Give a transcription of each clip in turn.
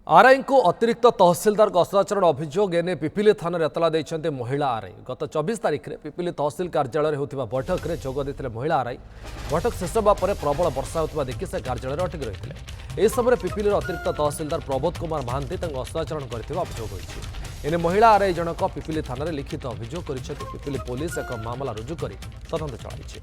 RI को अतिरिक्त तहसिलदार अश्लीलाचरण अभियोग एने पिपिली थाना एतला देते महिला आरआई गत 24 तारिख में पिपिली तहसिल कार्यालय होता बैठक में जोग देते महिला आरआई बैठक शेष होगा प्रबल वर्षा होता देखि से कार्यालय अटकी रही इस समय पिपिली अतिरिक्त तहसिलदार प्रबोध कुमार महांती अश्लीलाचरण करथिबा अभियोग होइछि। एने महिला आरआई जनक पिपिली थाना लिखित अभियोग करिसेंति पिपिली पुलिस एक मामला रुजु करी तदंत चलाइछि।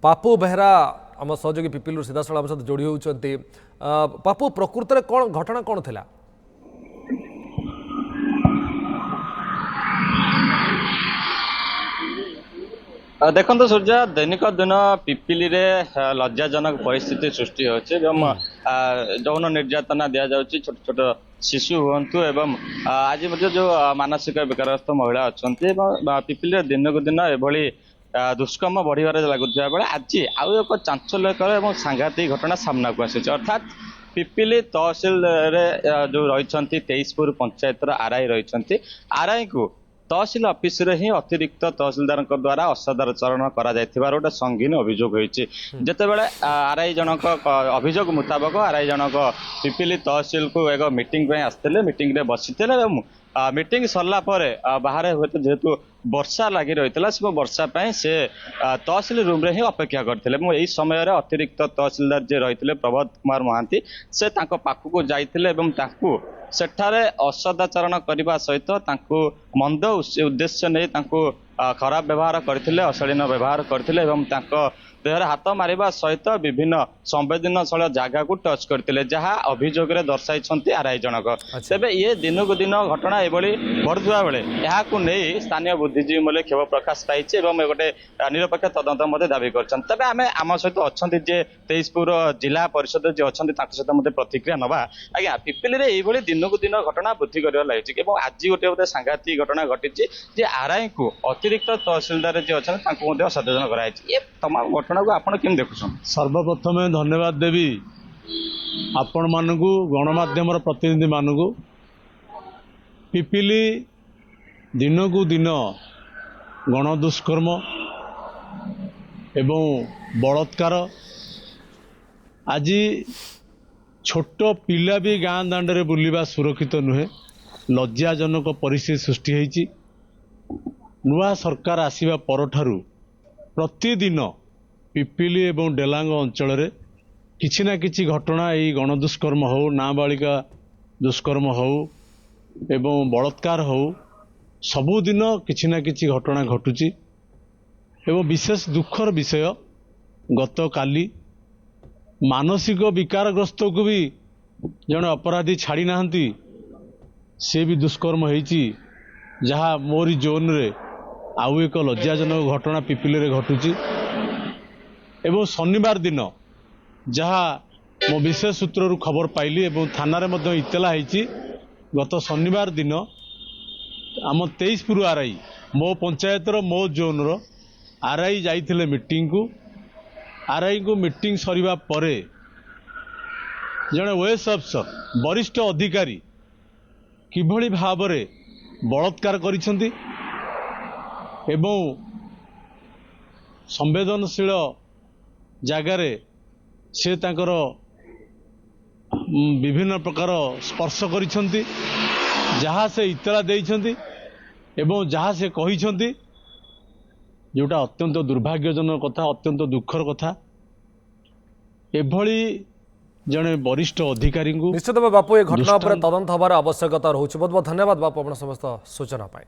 पापू बेहरा आम सहयोगी पिपिलू सीधासल आम सहित जोड़ी होती। पापू प्रकृत में कौन घटना कौन थिला? देखो सूर्या दैनिक दिन पिपिली रे लज्जाजनक परिस्थिति सृष्टि होछि एवं यौन निर्यातना दिया जाउछि छोट छोट शिशु हुंतु एवं आज जो मानसिक विकारग्रस्त महिला अछंती पिपिली रे दिन को दिन एभली दुष्कर्म बढ़िबार लगुवा बेले आज आउ एक चांचल्यकर और सांघातिक घटना सामना को आसी अर्थात पिपिली तहसिल रे जो रही 23पुर पंचायत आरआई रही आरआई को तहसिल ऑफिस रे ही अतिरिक्त तहसिलदार द्वारा असदाचरण करा जायथिबार गोटे संगीन अभियोग होइछि। जेतेबेले आरआई जनक अभियोग मुताबक आरआई जनक पिपिली तहसिल को एक मीटिंग पे आसथिले मीटिंग रे बसिथिले एवं मीटिंग सरला परे बाहर हुए जेहेतु वर्षा लगी रही से वर्षा से तहसिल रूम रे ही अपेक्षा करते यही समय अतिरिक्त तहसिलदार जे रही प्रबोध कुमार महांती से पाखक जाइए सेठारे असदाचरण करने सहित मंद उद्देश्य नहीं खराब व्यवहार करते अशालीन व्यवहार करते देहर हाथ मारिबा सहित विभिन्न संवेदनशील जगह को टच करते जहाँ अभियोग दर्शाई आरआई जनक। तेबे ये दिन को दिन घटना ये बढ़ुवा बेले यहाँ नहीं स्थानीय बुद्धिजीवी मूल्य क्षोभ प्रकाश पाई गोटे निरपेक्ष तदंत दावी कर आम सहित अच्छा जे 23पुर जिला परिषद जी अच्छा सहित प्रतिक्रिया नवा आज्ञा पिपिली ये दिन को दिन घटना वृद्धि कर लगी आज गोटे सांघातिक घटना घटी आरआई को अतिरिक्त तहसिलदार जी अच्छा सचेतन कराई तमाम घटना को आपण केम देखुछन? सर्वप्रथम धन्यवाद देवी आपण मानकु गणमाध्यम प्रतिनिधि मानकु पिपिली दिन को दिन गणदुष्कर्म एवं बलात्कार आज छोट पिला भी गाँ दांडे बुलवा सुरक्षित नुहे लज्जाजनक परिस्थिति सृष्टि होइछि। नुआ सरकार आसीबा परठारु प्रतिदिन पिपिली एवं डेलांग अंचल रे किछि ना किछि घटना यही गणदुष्कर्म हो नाबालिका दुष्कर्म हो एवं बलात्कार हो सबुदिन किछि ना किछि घटना घटुची एवं विशेष दुखर विषय गत काली मानसिक विकारग्रस्त को भी जड़े अपराधी छाड़ी नाहंती से भी दुष्कर्म होइची जहाँ मोरी जोन रे आउ एक लज्जाजनक घटना पिपिली रे घटुची एवं शनिवार दिन जहाँ मो विशेष सूत्रु खबर पाइली एवं थाना रे इतला होइची गत शनिवार दिन आम 23पुर आरआई मो पंचायत मो जोन रो आरआई जाइथिले मीटिंग को आरआई को मीटिंग सरिबा परे जड़े ओएस अफसर वरिष्ठ अधिकारी किभली भाव रे बलात्कार करिसेंती एवं संवेदनशील जगार से तांकर विभिन्न प्रकार स्पर्श करिसेंती जहाँ से इतला देइसेंती एवं जहाँ से कहिसेंती जोटा अत्यंत दुर्भाग्यजनक कथा अत्यंत दुखर कथा एभली जड़े वरिष्ठ अधिकारी निश्चित बापू ये घटना पर तदंत हबार आवश्यकता रोचे। बहुत बहुत धन्यवाद बापू अपना समस्त सूचना पाए।